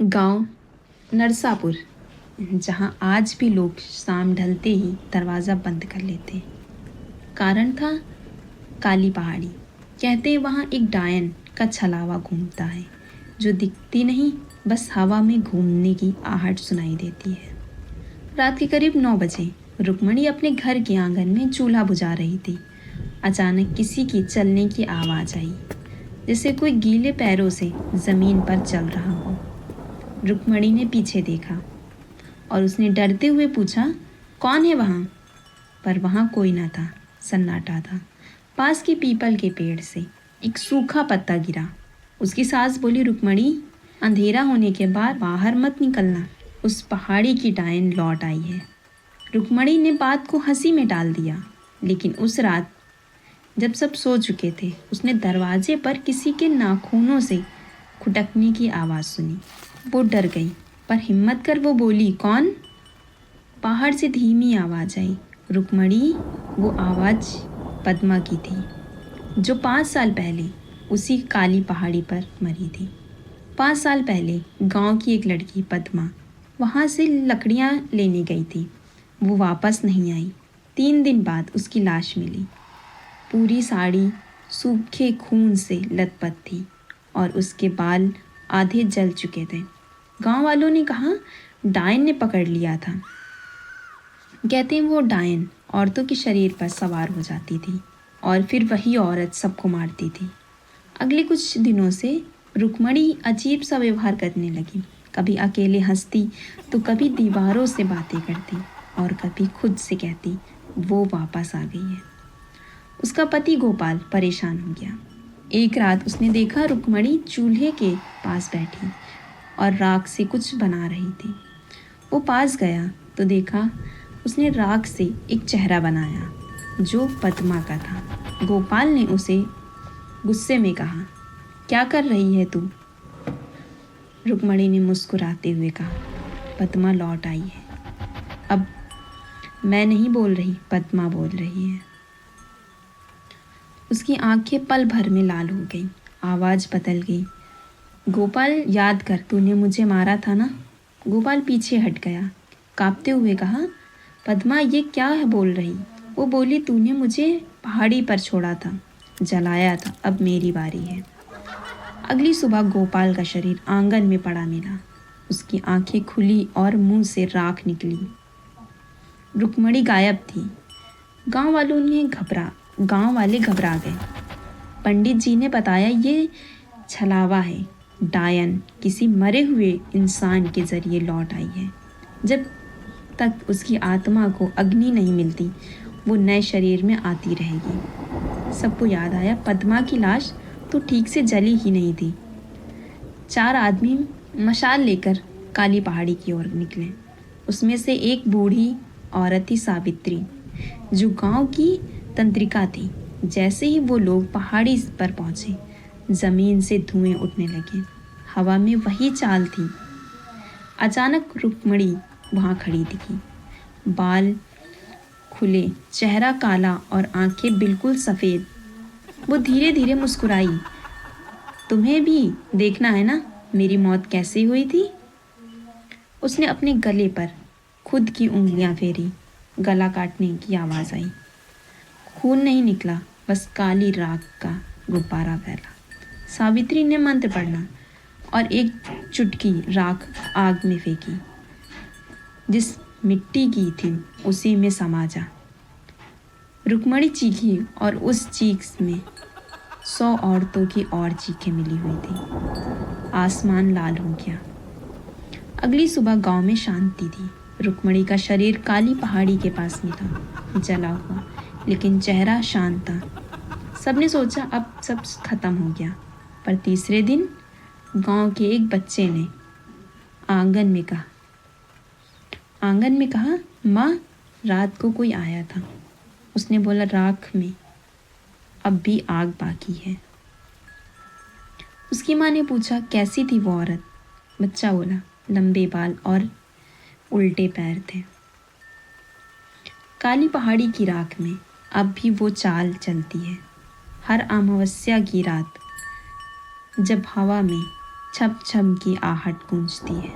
गांव नरसापुर, जहां आज भी लोग शाम ढलते ही दरवाज़ा बंद कर लेते। कारण था काली पहाड़ी। कहते हैं वहाँ एक डायन का छलावा घूमता है जो दिखती नहीं, बस हवा में घूमने की आहट सुनाई देती है। रात के करीब 9 बजे रुक्मणी अपने घर के आंगन में चूल्हा बुझा रही थी। अचानक किसी की चलने की आवाज़ आई, जैसे कोई गीले पैरों से ज़मीन पर चल रहा हो। रुक्मणी ने पीछे देखा और उसने डरते हुए पूछा, कौन है वहाँ? पर वहाँ कोई न था, सन्नाटा था। पास के पीपल के पेड़ से एक सूखा पत्ता गिरा। उसकी सास बोली, रुक्मणी, अंधेरा होने के बाद बाहर मत निकलना, उस पहाड़ी की डायन लौट आई है। रुक्मणी ने बात को हंसी में टाल दिया, लेकिन उस रात जब सब सो चुके थे, उसने दरवाजे पर किसी के नाखूनों से खुटकने की आवाज़ सुनी। वो डर गई, पर हिम्मत कर वो बोली, कौन? बाहर से धीमी आवाज़ आई, रुक्मणी। वो आवाज़ पद्मा की थी, जो 5 साल पहले उसी काली पहाड़ी पर मरी थी। 5 साल पहले गांव की एक लड़की पद्मा वहाँ से लकड़ियाँ लेने गई थी। वो वापस नहीं आई। 3 दिन बाद उसकी लाश मिली। पूरी साड़ी सूखे खून से लथपथ थी और उसके बाल आधे जल चुके थे। गांव वालों ने कहा डायन ने पकड़ लिया था। कहते हैं वो डायन औरतों के शरीर पर सवार हो जाती थी और फिर वही औरत सबको मारती थी। अगले कुछ दिनों से रुक्मणी अजीब सा व्यवहार करने लगी। कभी अकेले हंसती तो कभी दीवारों से बातें करती और कभी खुद से कहती, वो वापस आ गई है। उसका पति गोपाल परेशान हो गया। एक रात उसने देखा रुक्मणी चूल्हे के पास बैठी और राख से कुछ बना रही थी। वो पास गया तो देखा उसने राख से एक चेहरा बनाया जो पद्मा का था। गोपाल ने उसे गुस्से में कहा, क्या कर रही है तू? रुक्मणी ने मुस्कुराते हुए कहा, पद्मा लौट आई है। अब मैं नहीं बोल रही, पद्मा बोल रही है। उसकी आंखें पल भर में लाल हो गई, आवाज़ बदल गई। गोपाल, याद कर, तूने मुझे मारा था ना? गोपाल पीछे हट गया, कांपते हुए कहा, पद्मा ये क्या है बोल रही? वो बोली, तूने मुझे पहाड़ी पर छोड़ा था, जलाया था, अब मेरी बारी है। अगली सुबह गोपाल का शरीर आंगन में पड़ा मिला। उसकी आंखें खुली और मुंह से राख निकली। रुक्मणी गायब थी। गांव वाले घबरा गए। पंडित जी ने बताया ये छलावा है, डायन किसी मरे हुए इंसान के जरिए लौट आई है। जब तक उसकी आत्मा को अग्नि नहीं मिलती, वो नए शरीर में आती रहेगी। सबको याद आया, पद्मा की लाश तो ठीक से जली ही नहीं थी। 4 आदमी मशाल लेकर काली पहाड़ी की ओर निकले। उसमें से एक बूढ़ी औरत थी, सावित्री, जो गांव की तंत्रिका थी। जैसे ही वो लोग पहाड़ी पर पहुंचे, जमीन से धुएं उठने लगे। हवा में वही चाल थी। अचानक रुक्मणी वहाँ खड़ी दिखी, बाल खुले, चेहरा काला और आंखें बिल्कुल सफ़ेद। वो धीरे धीरे मुस्कुराई, तुम्हें भी देखना है ना मेरी मौत कैसे हुई थी? उसने अपने गले पर खुद की उंगलियां फेरी। गला काटने की आवाज़ आई। खून नहीं निकला, बस काली राख का गुब्बारा फैला। सावित्री ने मंत्र पढ़ा और एक चुटकी राख आग में फेंकी। जिस मिट्टी की थी उसी में समा जा। रुक्मणी चीखी और उस चीख में 100 औरतों की और चीखें मिली हुई थी। आसमान लाल हो गया। अगली सुबह गांव में शांति थी। रुक्मणी का शरीर काली पहाड़ी के पास मिला, जला हुआ, लेकिन चेहरा शांत था। सबने सोचा अब सब खत्म हो गया। पर तीसरे दिन गांव के एक बच्चे ने आंगन में कहा, माँ, रात को कोई आया था। उसने बोला, राख में अब भी आग बाकी है। उसकी माँ ने पूछा, कैसी थी वो औरत? बच्चा बोला, लंबे बाल और उल्टे पैर थे। काली पहाड़ी की राख में अब भी वो चाल चलती है। हर अमावस्या की रात जब हवा में छप छप की आहट गूंजती है।